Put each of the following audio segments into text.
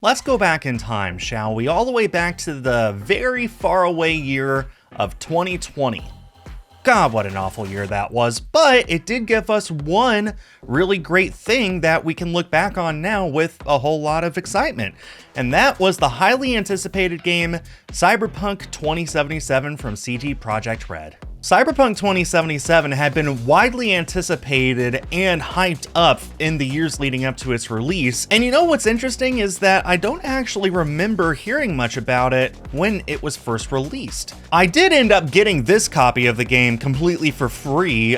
Let's go back in time, shall we? All the way back to the very far away year of 2020. God, what an awful year that was, but it did give us one really great thing that we can look back on now with a whole lot of excitement. And that was the highly anticipated game Cyberpunk 2077 from CDPR Red. Cyberpunk 2077 had been widely anticipated and hyped up in the years leading up to its release, and you know what's interesting is that I don't actually remember hearing much about it when it was first released. I did end up getting this copy of the game completely for free.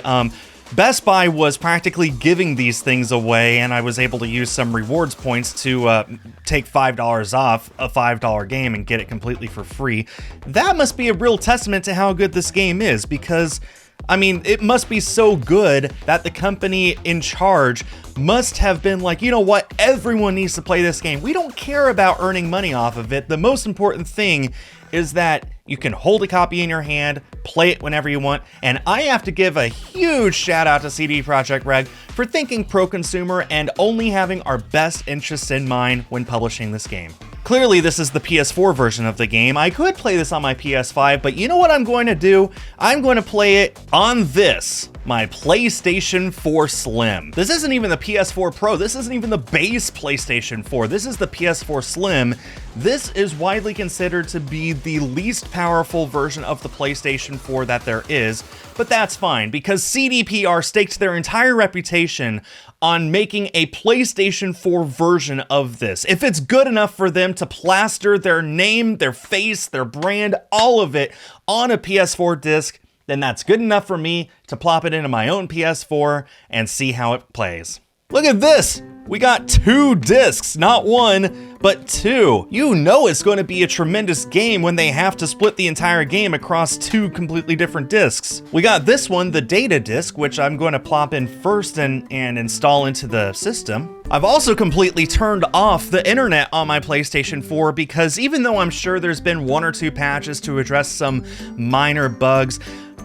Best Buy was practically giving these things away, and I was able to use some rewards points to take $5 off a $5 game and get it completely for free. That must be a real testament to how good this game is, because, I mean, it must be so good that the company in charge must have been like, you know what, everyone needs to play this game. We don't care about earning money off of it. The most important thing is that you can hold a copy in your hand, play it whenever you want, and I have to give a huge shout out to CD Projekt Red for thinking pro-consumer and only having our best interests in mind when publishing this game. Clearly, this is the PS4 version of the game. I could play this on my PS5, but you know what I'm going to do? I'm going to play it on this, my PlayStation 4 Slim. This isn't even the PS4 Pro. This isn't even the base PlayStation 4. This is the PS4 Slim. This is widely considered to be the least powerful version of the PlayStation 4 that there is, but that's fine because CDPR staked their entire reputation on making a PlayStation 4 version of this. If it's good enough for them to plaster their name, their face, their brand, all of it on a PS4 disc, then that's good enough for me to plop it into my own PS4 and see how it plays. Look at this! We got 2 discs, not 1, but 2. You know it's going to be a tremendous game when they have to split the entire game across 2 completely different discs. We got this one, the data disc, which I'm going to plop in first and install into the system. I've also completely turned off the internet on my PlayStation 4 because even though I'm sure there's been 1 or 2 patches to address some minor bugs,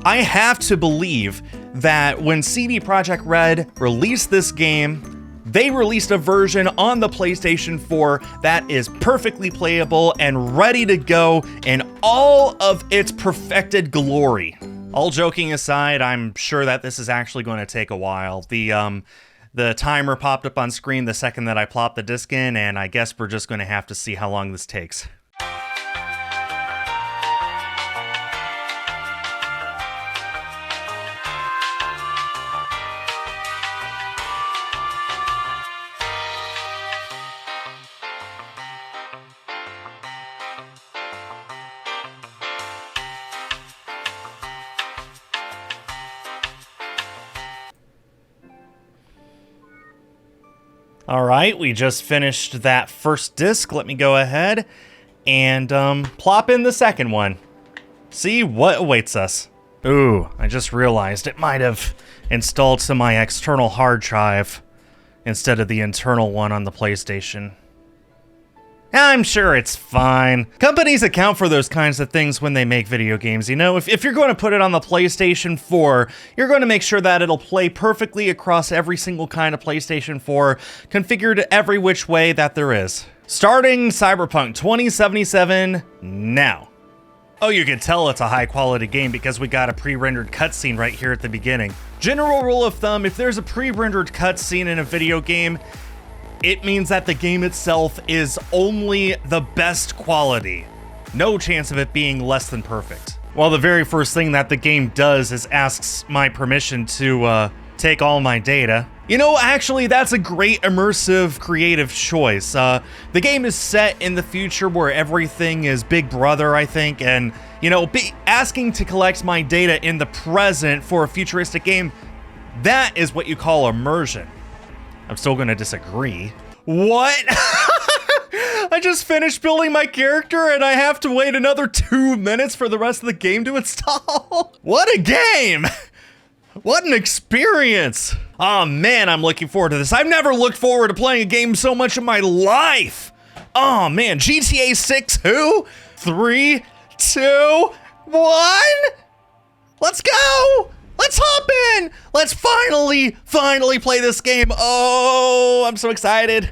I have to believe that when CD Projekt Red released this game, they released a version on the PlayStation 4 that is perfectly playable and ready to go in all of its perfected glory. All joking aside, I'm sure that this is actually going to take a while. The timer popped up on screen the second that I plopped the disc in, and I guess we're just going to have to see how long this takes. All right, we just finished that first disc. Let me go ahead and plop in the second one. See what awaits us. Ooh, I just realized it might have installed to my external hard drive instead of the internal one on the PlayStation. I'm sure it's fine. Companies account for those kinds of things when they make video games, you know? If you're going to put it on the PlayStation 4, you're going to make sure that it'll play perfectly across every single kind of PlayStation 4, configured every which way that there is. Starting Cyberpunk 2077 now. Oh, you can tell it's a high-quality game because we got a pre-rendered cutscene right here at the beginning. General rule of thumb, if there's a pre-rendered cutscene in a video game, it means that the game itself is only the best quality. No chance of it being less than perfect. Well, the very first thing that the game does is asks my permission to take all my data. You know, actually, that's a great immersive creative choice. The game is set in the future where everything is Big Brother, I think, and, you know, asking to collect my data in the present for a futuristic game, that is what you call immersion. I'm still gonna disagree. What? I just finished building my character and I have to wait another 2 minutes for the rest of the game to install? What a game! What an experience! Oh man, I'm looking forward to this. I've never looked forward to playing a game so much in my life! Oh man, GTA 6 who? 3, 2, 1? Let's go! Let's hop in! Let's finally play this game. Oh, I'm so excited.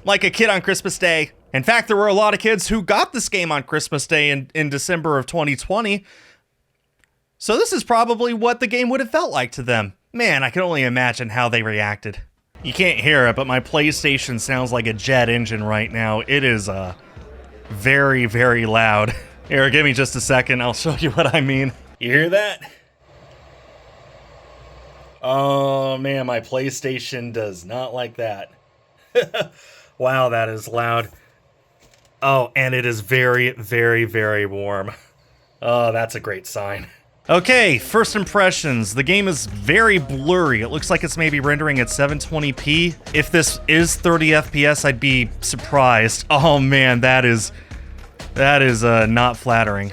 like a kid on Christmas Day. In fact, there were a lot of kids who got this game on Christmas Day in December of 2020. So this is probably what the game would have felt like to them. Man, I can only imagine how they reacted. You can't hear it, but my PlayStation sounds like a jet engine right now. It is very, very loud. Here, give me just a second. I'll show you what I mean. You hear that? Oh man, my PlayStation does not like that. Wow, that is loud. Oh, and it is very, very, very warm. Oh, that's a great sign. Okay, first impressions. The game is very blurry. It looks like it's maybe rendering at 720p. If this is 30 FPS, I'd be surprised. Oh man, that is not flattering.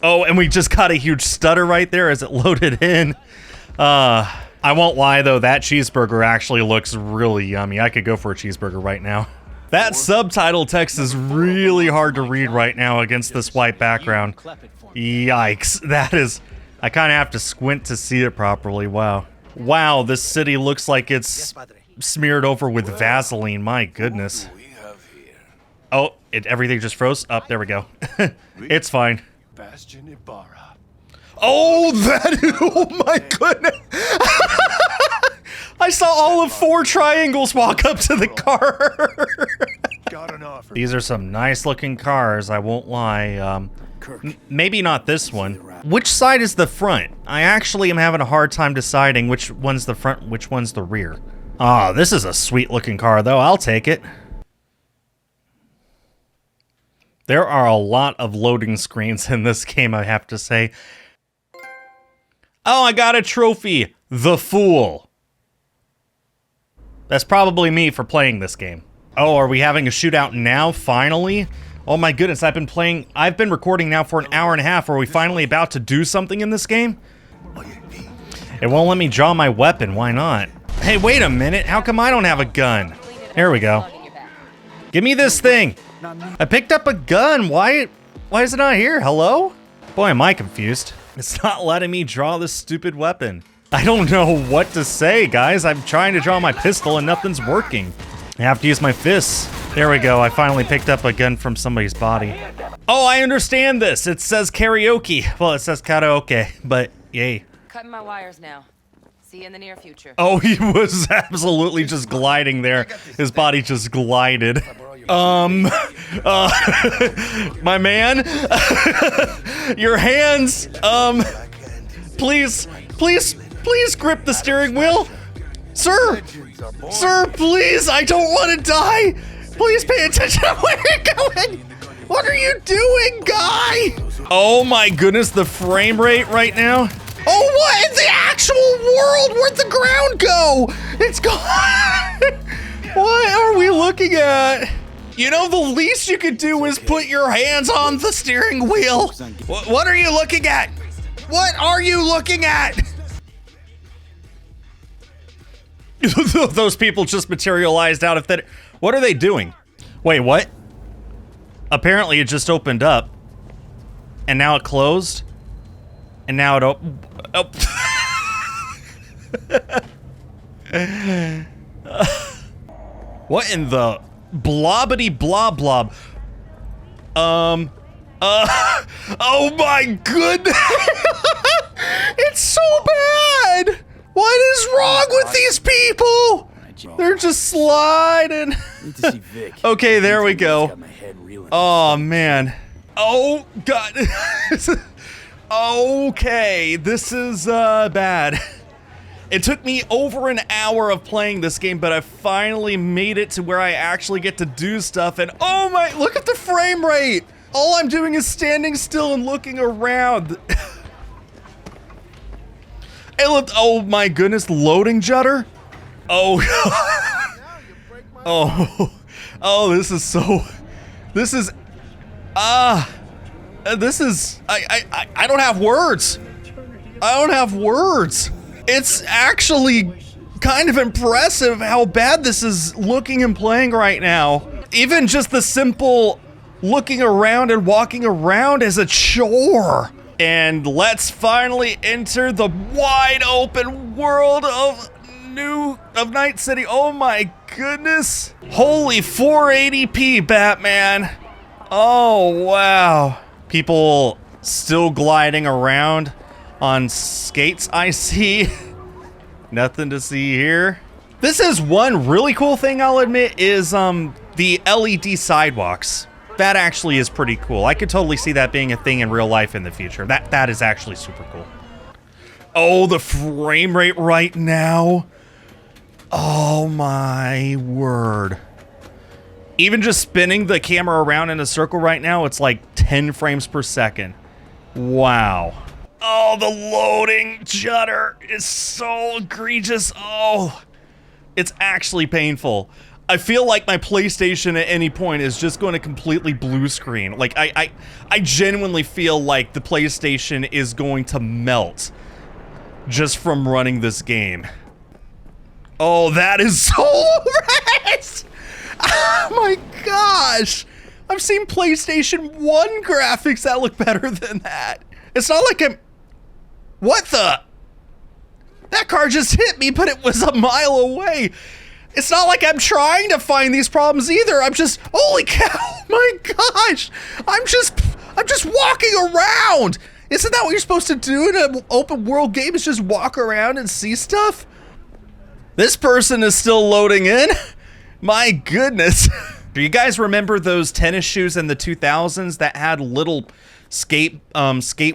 Oh, and we just got a huge stutter right there as it loaded in. I won't lie though, that cheeseburger actually looks really yummy. I could go for a cheeseburger right now. That subtitle text is really hard to read right now against this white background. Yikes, that is... I kind of have to squint to see it properly, wow. Wow, this city looks like it's smeared over with Vaseline, my goodness. Oh, everything just froze? Oh, there we go. It's fine. Oh, oh my goodness! I saw all of 4 triangles walk up to the car. These are some nice looking cars, I won't lie. Maybe not this one. Which side is the front? I actually am having a hard time deciding which one's the front, which one's the rear. Oh, this is a sweet looking car though, I'll take it. There are a lot of loading screens in this game, I have to say. Oh, I got a trophy! The Fool. That's probably me for playing this game. Oh, are we having a shootout now, finally? Oh my goodness, I've been recording now for an hour and a half. Are we finally about to do something in this game? It won't let me draw my weapon, why not? Hey, wait a minute, how come I don't have a gun? There we go. Give me this thing! I picked up a gun, why is it not here? Hello? Boy, am I confused. It's not letting me draw this stupid weapon. I don't know what to say, guys. I'm trying to draw my pistol and nothing's working. I have to use my fists. There we go, I finally picked up a gun from somebody's body. Oh, I understand this. It says karaoke. Well, it says karaoke, but yay. Cutting my wires now. See you in the near future. Oh, he was absolutely just gliding there. His body just glided. My man, your hands, please grip the steering wheel. Sir, please, I don't want to die. Please pay attention to where you're going. What are you doing, guy? Oh my goodness, the frame rate right now. Oh, what in the actual world? Where'd the ground go? It's gone. What are we looking at? You know, the least you could do is put your hands on the steering wheel. What are you looking at? What are you looking at? Those people just materialized out of thin. What are they doing? Wait, what? Apparently it just opened up. And now it closed. And now it what in the blobbity blob blob? Oh my goodness! It's so bad! What is wrong with these people? They're just sliding. Okay, there we go. Oh man. Oh god. Okay, this is bad. It took me over an hour of playing this game, but I finally made it to where I actually get to do stuff, and oh my, look at the frame rate! All I'm doing is standing still and looking around. Oh my goodness, loading judder? Oh. Oh, this is so, this is, I don't have words. I don't have words. It's actually kind of impressive how bad this is looking and playing right now. Even just the simple looking around and walking around is a chore. And let's finally enter the wide open world of Night City. Oh my goodness. Holy 480p, Batman. Oh, wow. People still gliding around on skates, I see. Nothing to see here. This is one really cool thing I'll admit is the LED sidewalks. That actually is pretty cool. I could totally see that being a thing in real life in the future. That is actually super cool. Oh, the frame rate right now. Oh my word. Even just spinning the camera around in a circle right now, it's like 10 frames per second. Wow. Oh, the loading judder is so egregious. Oh, it's actually painful. I feel like my PlayStation at any point is just going to completely blue screen. Like, I genuinely feel like the PlayStation is going to melt just from running this game. Oh, that is so red! Oh my gosh! I've seen PlayStation 1 graphics that look better than that. It's not like I'm... What the? That car just hit me, but it was a mile away. It's not like I'm trying to find these problems either. I'm just... Holy cow! My gosh! I'm just walking around! Isn't that what you're supposed to do in an open world game, is just walk around and see stuff? This person is still loading in? My goodness. Do you guys remember those tennis shoes in the 2000s that had little skate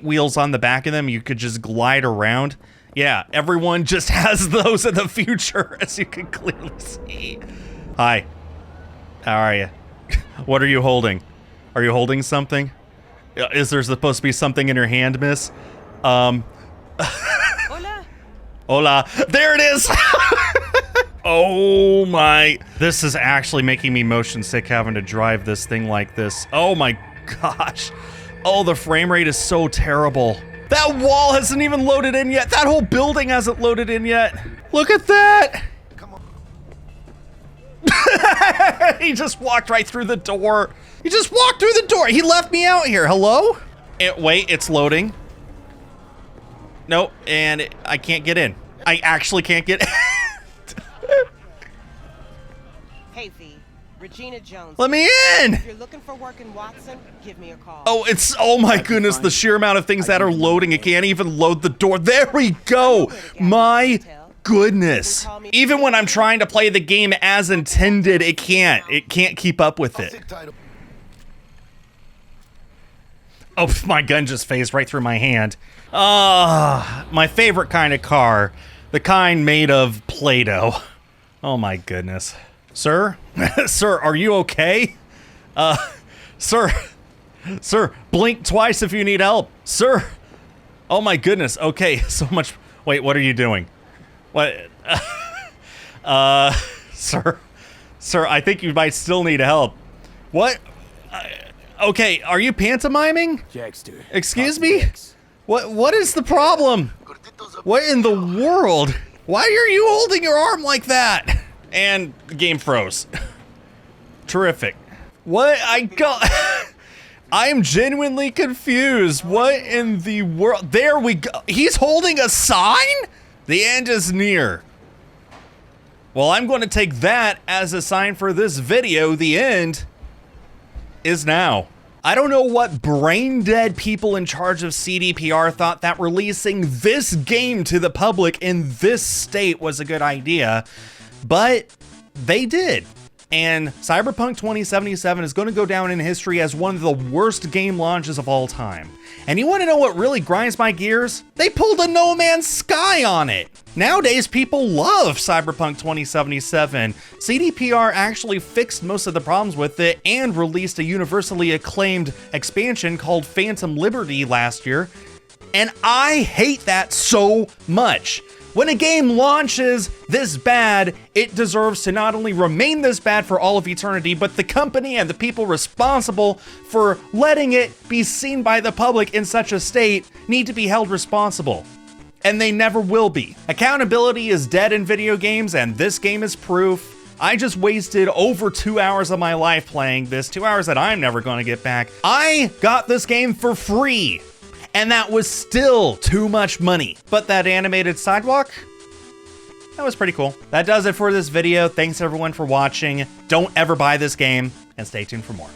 wheels on the back of them? You could just glide around. Yeah, everyone just has those in the future, as you can clearly see. Hi. How are you? What are you holding? Are you holding something? Is there supposed to be something in your hand, miss? Hola. Hola. There it is! Oh my. This is actually making me motion sick having to drive this thing like this. Oh my gosh. Oh, the frame rate is so terrible. That wall hasn't even loaded in yet. That whole building hasn't loaded in yet. Look at that. Come on. He just walked right through the door. He just walked through the door. He left me out here. Hello? Wait, it's loading. Nope, and I can't get in. I actually can't get in. Hey V, Regina Jones. Let me in! If you're looking for work in Watson, give me a call. Oh my goodness, the sheer amount of things that are loading. It can't even load the door. There we go! My goodness. Even when I'm trying to play the game as intended, it can't. It can't keep up with it. Oh, my gun just phased right through my hand. My favorite kind of car. The kind made of Play-Doh. Oh my goodness. Sir? Sir, are you okay? Sir, blink twice if you need help. Sir. Oh my goodness. Okay, so much. Wait, what are you doing? What? Sir, I think you might still need help. What? Okay, are you pantomiming? Jackster. Excuse me? What is the problem? What in the world? Why are you holding your arm like that? And the game froze. Terrific. What? I am genuinely confused. What in the world? There we go. He's holding a sign? The end is near. Well, I'm going to take that as a sign for this video. The end is now. I don't know what brain-dead people in charge of CDPR thought that releasing this game to the public in this state was a good idea, but they did. And Cyberpunk 2077 is going to go down in history as one of the worst game launches of all time. And you want to know what really grinds my gears? They pulled a No Man's Sky on it. Nowadays, people love Cyberpunk 2077. CDPR actually fixed most of the problems with it and released a universally acclaimed expansion called Phantom Liberty last year. And I hate that so much. When a game launches this bad, it deserves to not only remain this bad for all of eternity, but the company and the people responsible for letting it be seen by the public in such a state need to be held responsible. And they never will be. Accountability is dead in video games, and this game is proof. I just wasted over 2 hours of my life playing this, 2 hours that I'm never gonna get back. I got this game for free. And that was still too much money. But that animated sidewalk? that was pretty cool. That does it for this video. Thanks everyone for watching. Don't ever buy this game, and stay tuned for more.